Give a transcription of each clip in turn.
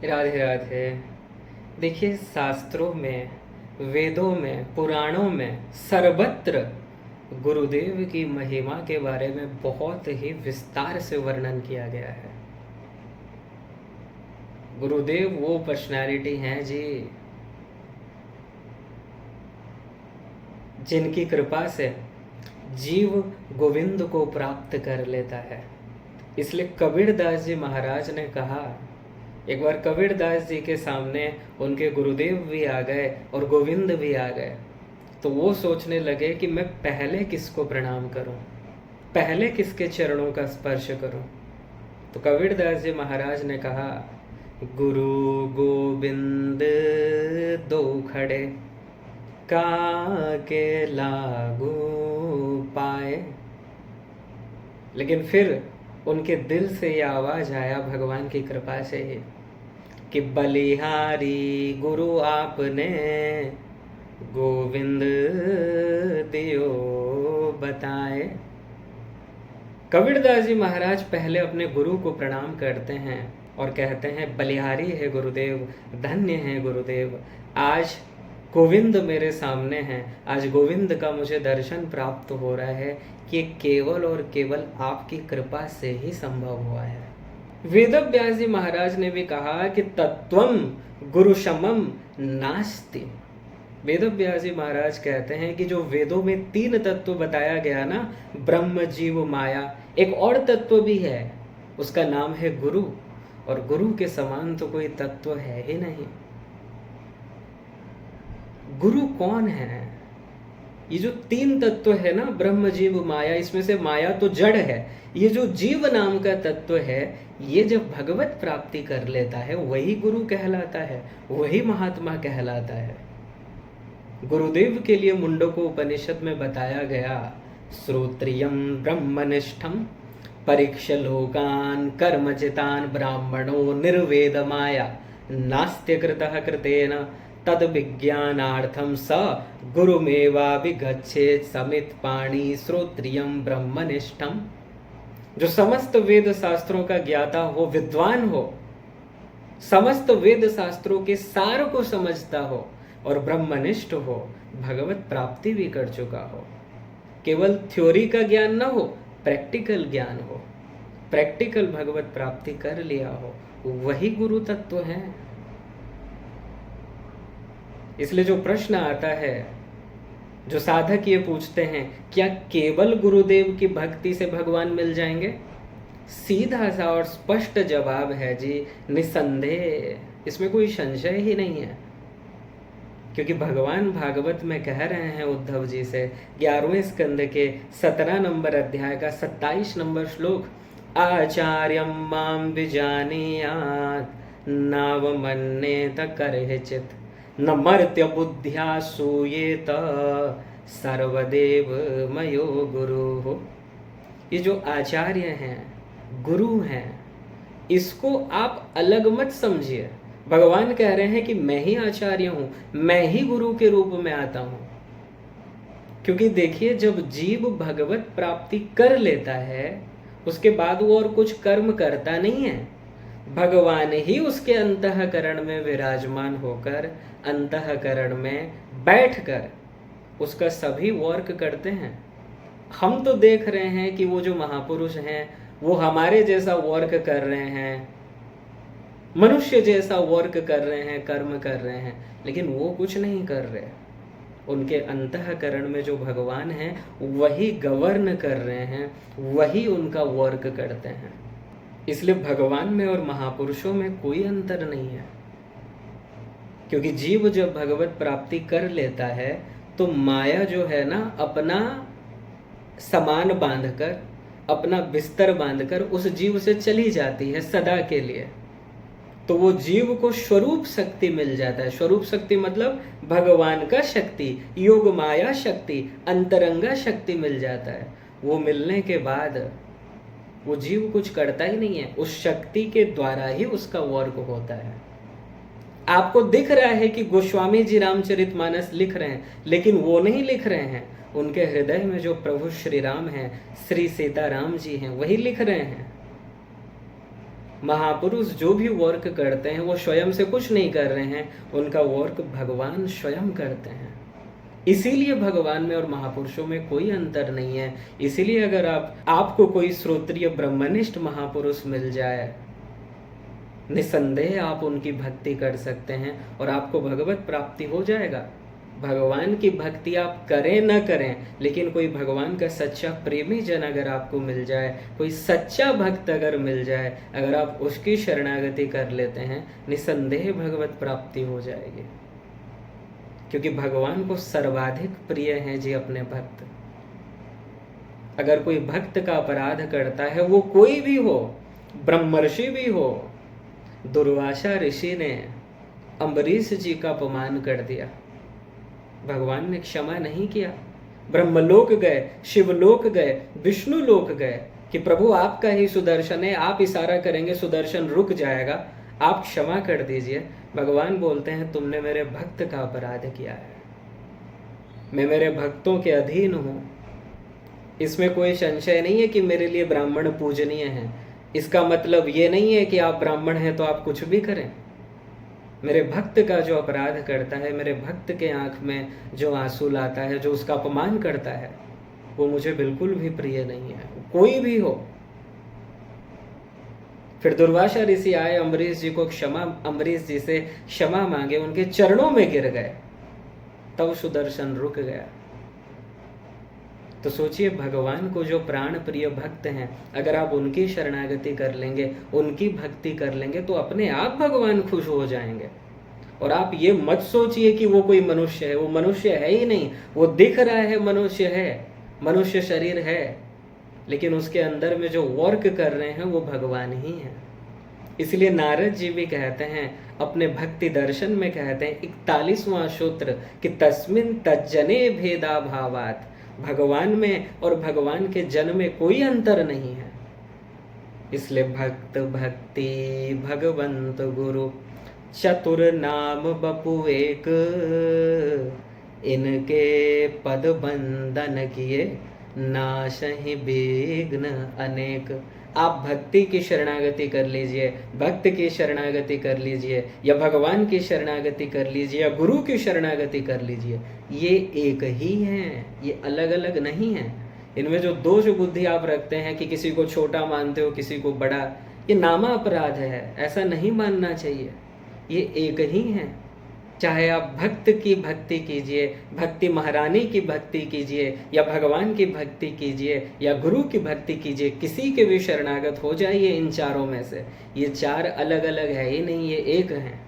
राधे राधे। देखिए, शास्त्रों में, वेदों में, पुराणों में सर्वत्र गुरुदेव की महिमा के बारे में बहुत ही विस्तार से वर्णन किया गया है। गुरुदेव वो पर्सनालिटी हैं जी जिनकी कृपा से जीव गोविंद को प्राप्त कर लेता है। इसलिए कबीरदास जी महाराज ने कहा, एक बार कबीरदास जी के सामने उनके गुरुदेव भी आ गए और गोविंद भी आ गए, तो वो सोचने लगे कि मैं पहले किसको प्रणाम करूं, पहले किसके चरणों का स्पर्श करूं। तो कबीरदास जी महाराज ने कहा, गुरु गोविंद दो खड़े काके लागू पाए। लेकिन फिर उनके दिल से यह आवाज आया भगवान की कृपा से ही कि बलिहारी गुरु आपने गोविंद दियो बताए। कबीरदास जी महाराज पहले अपने गुरु को प्रणाम करते हैं और कहते हैं, बलिहारी है गुरुदेव, धन्य है गुरुदेव, आज गोविंद मेरे सामने हैं, आज गोविंद का मुझे दर्शन प्राप्त हो रहा है कि केवल और केवल आपकी कृपा से ही संभव हुआ है। वेदव्यास जी महाराज ने भी कहा कि तत्वम गुरु समम नास्ति। वेदव्यास जी महाराज कहते हैं कि जो वेदों में 3 तत्व बताया गया ना, ब्रह्म जीव माया, एक और तत्व भी है, उसका नाम है गुरु, और गुरु के समान तो कोई तत्व है ही नहीं। गुरु कौन है? ये जो 3 तत्व है ना, ब्रह्म जीव माया, इसमें से माया तो जड़ है, ये जो जीव नाम का तत्व है, ये जब भगवत प्राप्ति कर लेता है वही गुरु कहलाता है, वही महात्मा कहलाता है। गुरुदेव के लिए मुंडको उपनिषद में बताया गया, श्रोत्रियम ब्रह्मनिष्ठम परीक्ष लोकान कर्मचितान ब्राह्मणो निर्वेद माया नास्त्य कृतः कृतेन तद विज्ञानार्थम स गुरुमेवा विगच्छेत समित पाणी श्रोत्रियम ब्रह्मनिष्ठम। जो समस्त वेद शास्त्रों का ज्ञाता हो, विद्वान हो, समस्त वेद शास्त्रों के सार को समझता हो और ब्रह्मनिष्ठ हो, भगवत प्राप्ति भी कर चुका हो, केवल थ्योरी का ज्ञान न हो, प्रैक्टिकल ज्ञान हो, प्रैक्टिकल भगवत प्राप्ति कर लिया हो, वही गुरु तत्व है। इसलिए जो प्रश्न आता है, जो साधक ये पूछते हैं, क्या केवल गुरुदेव की भक्ति से भगवान मिल जाएंगे? सीधा सा और स्पष्ट जवाब है जी, निसंदेह, इसमें कोई संशय ही नहीं है। क्योंकि भगवान भागवत में कह रहे हैं उद्धव जी से, 11वें स्कंद के 17 नंबर अध्याय का 27 नंबर श्लोक, आचार्यम माम विजानीयात नावमन्येत करहिचित न मर्त्य बुद्ध्या सूयेत सर्वदेव मयो गुरु। ये जो आचार्य हैं, गुरु हैं, इसको आप अलग मत समझिए। भगवान कह रहे हैं कि मैं ही आचार्य हूं, मैं ही गुरु के रूप में आता हूं। क्योंकि देखिए, जब जीव भगवत प्राप्ति कर लेता है, उसके बाद वो और कुछ कर्म करता नहीं है, भगवान ही उसके अंतःकरण में विराजमान होकर, अंतःकरण में बैठकर उसका सभी वर्क करते हैं। हम तो देख रहे हैं कि वो जो महापुरुष हैं वो हमारे जैसा वर्क कर रहे हैं, मनुष्य जैसा वर्क कर रहे हैं, कर्म कर रहे हैं, लेकिन वो कुछ नहीं कर रहे। उनके अंतःकरण में जो भगवान हैं वही गवर्न कर रहे हैं, वही उनका वर्क करते हैं। इसलिए भगवान में और महापुरुषों में कोई अंतर नहीं है। क्योंकि जीव जब भगवत प्राप्ति कर लेता है तो माया जो है ना, अपना सामान बांधकर, अपना बिस्तर बांधकर उस जीव से चली जाती है सदा के लिए। तो वो जीव को स्वरूप शक्ति मिल जाता है। स्वरूप शक्ति मतलब भगवान का शक्ति, योग माया शक्ति, अंतरंगा शक्ति मिल जाता है। वो मिलने के बाद वो जीव कुछ करता ही नहीं है, उस शक्ति के द्वारा ही उसका वर्क होता है। आपको दिख रहा है कि गोस्वामी जी रामचरितमानस लिख रहे हैं, लेकिन वो नहीं लिख रहे हैं। उनके हृदय में जो प्रभु श्री राम हैं, श्री सीताराम जी हैं, वही लिख रहे हैं। महापुरुष जो भी वर्क करते हैं वो स्वयं से कुछ नहीं कर रहे हैं, उनका वर्क भगवान स्वयं करते हैं। इसीलिए भगवान में और महापुरुषों में कोई अंतर नहीं है। इसीलिए अगर आपको कोई श्रोत्रिय ब्रह्मनिष्ठ महापुरुष मिल जाए, निसंदेह आप उनकी भक्ति कर सकते हैं और आपको भगवत प्राप्ति हो जाएगा। भगवान की भक्ति आप करें न करें, लेकिन कोई भगवान का सच्चा प्रेमी जन अगर आपको मिल जाए, कोई सच्चा भक्त अगर मिल जाए, अगर आप उसकी शरणागति कर लेते हैं, निसंदेह भगवत प्राप्ति हो जाएगी। क्योंकि भगवान को सर्वाधिक प्रिय हैं जी अपने भक्त। अगर कोई भक्त का अपराध करता है, वो कोई भी हो, ब्रह्मर्षि भी हो, दुर्वासा ऋषि ने अम्बरीश जी का अपमान कर दिया, भगवान ने क्षमा नहीं किया। ब्रह्मलोक गए, शिवलोक गए, विष्णु लोक गए कि प्रभु आपका ही सुदर्शन है, आप इशारा करेंगे सुदर्शन रुक जाएगा, आप क्षमा कर दीजिए। भगवान बोलते हैं तुमने मेरे भक्त का अपराध किया है, मैं मेरे भक्तों के अधीन हूं। इसमें कोई संशय नहीं है कि मेरे लिए ब्राह्मण पूजनीय हैं। इसका मतलब ये नहीं है कि आप ब्राह्मण हैं तो आप कुछ भी करें। मेरे भक्त का जो अपराध करता है, मेरे भक्त के आंख में जो आंसू लाता है, जो उसका अपमान करता है, वो मुझे बिल्कुल भी प्रिय नहीं है, कोई भी हो। फिर दुर्वासा ऋषि आए, अम्बरीश जी से क्षमा मांगे, उनके चरणों में गिर गए, तब सुदर्शन रुक गया। तो सोचिए, भगवान को जो प्राण प्रिय भक्त हैं, अगर आप उनकी शरणागति कर लेंगे, उनकी भक्ति कर लेंगे, तो अपने आप भगवान खुश हो जाएंगे। और आप ये मत सोचिए कि वो कोई मनुष्य है, वो मनुष्य है ही नहीं। वो दिख रहा है मनुष्य है, मनुष्य शरीर है, लेकिन उसके अंदर में जो वर्क कर रहे हैं वो भगवान ही है। इसलिए नारद जी भी कहते हैं, अपने भक्ति दर्शन में कहते हैं 41वां सूत्र कि तस्मिन् तज्जने भेदा भावात, भगवान में और भगवान के जन में कोई अंतर नहीं है। इसलिए भक्त भक्ति भगवंत गुरु चतुर नाम बपु एक, इनके पद बंदन किए नाशहि विघ्न अनेक। आप भक्ति की शरणागति कर लीजिए, भक्त की शरणागति कर लीजिए, या भगवान की शरणागति कर लीजिए, या गुरु की शरणागति कर लीजिए, ये एक ही हैं, ये अलग अलग नहीं हैं। इनमें जो दोष बुद्धि आप रखते हैं कि किसी को छोटा मानते हो, किसी को बड़ा, ये नामा अपराध है, ऐसा नहीं मानना चाहिए। ये एक ही हैं। चाहे आप भक्त की भक्ति कीजिए, भक्ति महारानी की भक्ति कीजिए, या भगवान की भक्ति कीजिए, या गुरु की भक्ति कीजिए, किसी के भी शरणागत हो जाइए इन चारों में से। ये चार अलग अलग है ही नहीं, ये एक हैं।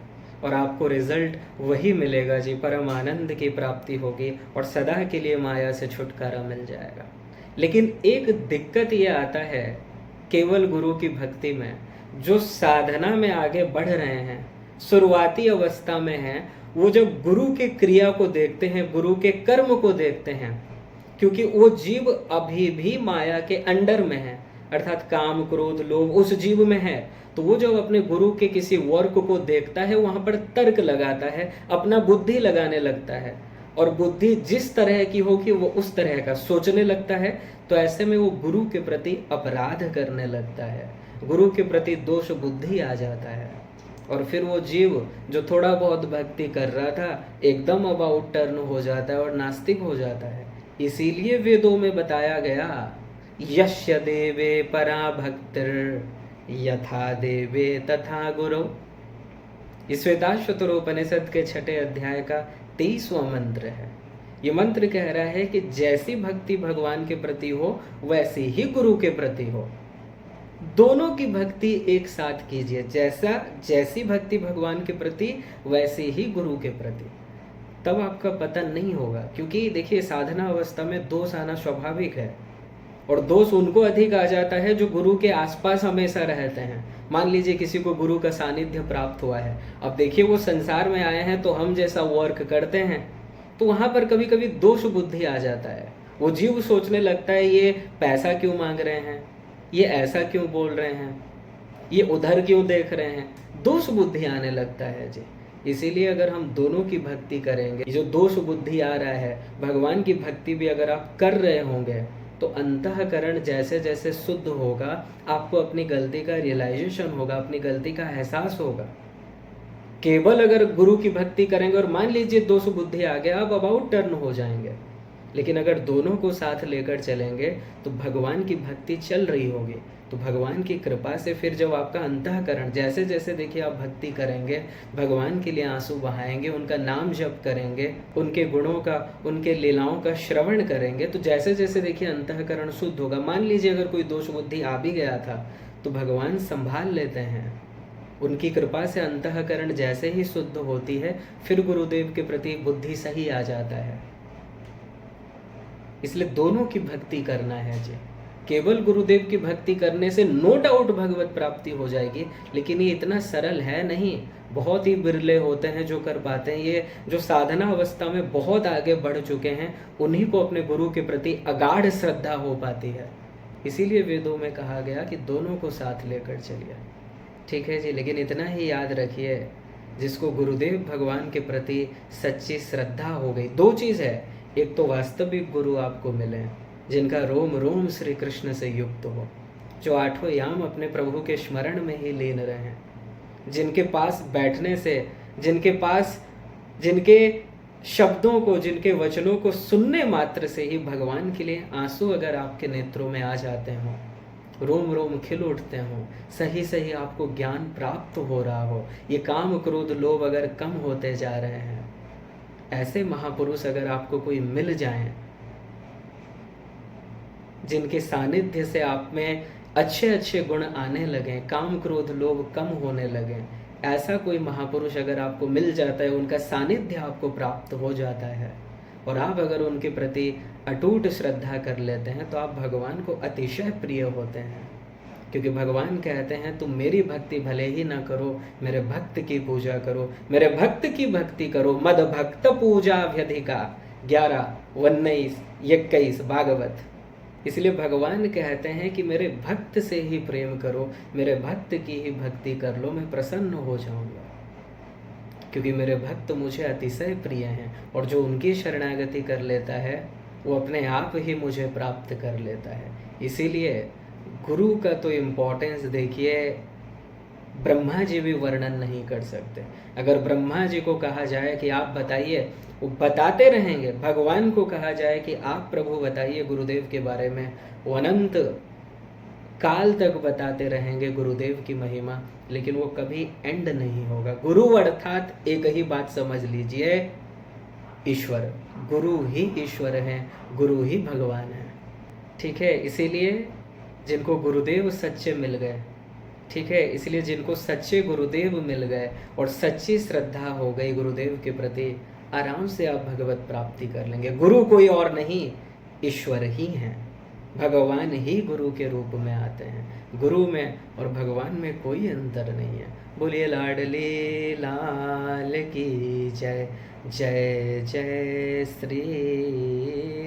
और आपको रिजल्ट वही मिलेगा जी, परम आनंद की प्राप्ति होगी और सदा के लिए माया से छुटकारा मिल जाएगा। लेकिन एक दिक्कत ये आता है केवल गुरु की भक्ति में, जो साधना में आगे बढ़ रहे हैं, शुरुआती अवस्था में हैं, वो जब गुरु के क्रिया को देखते हैं, गुरु के कर्म को देखते हैं, क्योंकि वो जीव अभी भी माया के अंडर में है, अर्थात काम क्रोध लोभ उस जीव में है। तो वो जब अपने गुरु के किसी वर्क को देखता है, वहां पर तर्क लगाता है, अपना बुद्धि लगाने लगता है, और बुद्धि जिस तरह की होगी वो उस तरह का सोचने लगता है। तो ऐसे में वो गुरु के प्रति अपराध करने लगता है, गुरु के प्रति दोष बुद्धि आ जाता है, और फिर वो जीव जो थोड़ा बहुत भक्ति कर रहा था, एकदम अबाउट टर्न हो जाता है और नास्तिक हो जाता है। इसीलिए वेदों में बताया गया, यस्य देवे परा भक्तिर यथा देवे तथा गुरु। इस श्वेताश्वतरोपनिषद के 6 अध्याय का 23वां मंत्र है। ये मंत्र कह रहा है कि जैसी भक्ति भगवान के प्रति हो, वैसी ही गुरु के प्रति हो। दोनों की भक्ति एक साथ कीजिए, जैसी भक्ति भगवान के प्रति वैसे ही गुरु के प्रति, तब आपका पतन नहीं होगा। क्योंकि देखिए, साधना अवस्था में दोष आना स्वाभाविक है, और दोष उनको अधिक आ जाता है जो गुरु के आसपास हमेशा रहते हैं। मान लीजिए किसी को गुरु का सानिध्य प्राप्त हुआ है, अब देखिए वो संसार में आए हैं तो हम जैसा वर्क करते हैं, तो वहां पर कभी कभी दोष बुद्धि आ जाता है। वो जीव सोचने लगता है, ये पैसा क्यों मांग रहे हैं, ये ऐसा क्यों बोल रहे हैं, ये उधर क्यों देख रहे हैं, दोष बुद्धि आने लगता है जी। इसीलिए अगर हम दोनों की भक्ति करेंगे, जो दोष बुद्धि आ रहा है, भगवान की भक्ति भी अगर आप कर रहे होंगे, तो अंतःकरण जैसे जैसे शुद्ध होगा, आपको अपनी गलती का रियलाइजेशन होगा, अपनी गलती का एहसास होगा। केवल अगर गुरु की भक्ति करेंगे और मान लीजिए दोष बुद्धि आ गया, आप अबाउट टर्न हो जाएंगे, लेकिन अगर दोनों को साथ लेकर चलेंगे तो भगवान की भक्ति चल रही होगी। तो भगवान की कृपा से फिर जब आपका अंतःकरण जैसे जैसे देखिए आप भक्ति करेंगे, भगवान के लिए आंसू बहाएंगे, उनका नाम जप करेंगे, उनके गुणों का, उनके लीलाओं का श्रवण करेंगे, तो जैसे जैसे देखिए अंतःकरण शुद्ध होगा। मान लीजिए अगर कोई दोष बुद्धि आ भी गया था तो भगवान संभाल लेते हैं, उनकी कृपा से अंतःकरण जैसे ही शुद्ध होती है फिर गुरुदेव के प्रति बुद्धि सही आ जाता है। इसलिए दोनों की भक्ति करना है जी। केवल गुरुदेव की भक्ति करने से नो डाउट भगवत प्राप्ति हो जाएगी, लेकिन ये इतना सरल है नहीं। बहुत ही बिरले होते हैं जो कर पाते हैं। ये जो साधना अवस्था में बहुत आगे बढ़ चुके हैं, उन्हीं को अपने गुरु के प्रति अगाढ़ श्रद्धा हो पाती है। इसीलिए वेदों में कहा गया कि दोनों को साथ लेकर चलिए। ठीक है जी, लेकिन इतना ही याद रखिए, जिसको गुरुदेव भगवान के प्रति सच्ची श्रद्धा हो गई, दो चीज़ है, एक तो वास्तविक गुरु आपको मिले जिनका रोम रोम श्री कृष्ण से युक्त हो, जो आठों याम अपने प्रभु के स्मरण में ही लीन रहे, जिनके पास बैठने से, जिनके शब्दों को, जिनके वचनों को सुनने मात्र से ही भगवान के लिए आंसू अगर आपके नेत्रों में आ जाते हों, रोम रोम खिल उठते हों, सही सही आपको ज्ञान प्राप्त हो रहा हो, ये काम क्रोध लोभ अगर कम होते जा रहे हैं, ऐसे महापुरुष अगर आपको कोई मिल जाएं, जिनके सानिध्य से आप में अच्छे अच्छे गुण आने लगे, काम क्रोध लोभ कम होने लगे, ऐसा कोई महापुरुष अगर आपको मिल जाता है, उनका सानिध्य आपको प्राप्त हो जाता है और आप अगर उनके प्रति अटूट श्रद्धा कर लेते हैं, तो आप भगवान को अतिशय प्रिय होते हैं। क्योंकि भगवान कहते हैं तुम मेरी भक्ति भले ही ना करो, मेरे भक्त की पूजा करो, मेरे भक्त की भक्ति करो। मद भक्त पूजा व्यधिका 11:19-21 भागवत। इसलिए भगवान कहते हैं कि मेरे भक्त से ही प्रेम करो, मेरे भक्त की ही भक्ति कर लो, मैं प्रसन्न हो जाऊंगा। क्योंकि मेरे भक्त मुझे अतिशय प्रिय हैं और जो उनकी शरणागति कर लेता है वो अपने आप ही मुझे प्राप्त कर लेता है। इसीलिए गुरु का तो इम्पोर्टेंस देखिए, ब्रह्मा जी भी वर्णन नहीं कर सकते। अगर ब्रह्मा जी को कहा जाए कि आप बताइए, वो बताते रहेंगे। भगवान को कहा जाए कि आप प्रभु बताइए गुरुदेव के बारे में, वो अनंत काल तक बताते रहेंगे गुरुदेव की महिमा, लेकिन वो कभी एंड नहीं होगा। गुरु अर्थात एक ही बात समझ लीजिए, ईश्वर। गुरु ही ईश्वर है, गुरु ही भगवान है। ठीक है, इसीलिए जिनको गुरुदेव सच्चे मिल गए, ठीक है, इसलिए जिनको सच्चे गुरुदेव मिल गए और सच्ची श्रद्धा हो गई गुरुदेव के प्रति, आराम से आप भगवत प्राप्ति कर लेंगे। गुरु कोई और नहीं, ईश्वर ही हैं। भगवान ही गुरु के रूप में आते हैं। गुरु में और भगवान में कोई अंतर नहीं है। बोलिए लाडली लाल की जय, जय जय श्री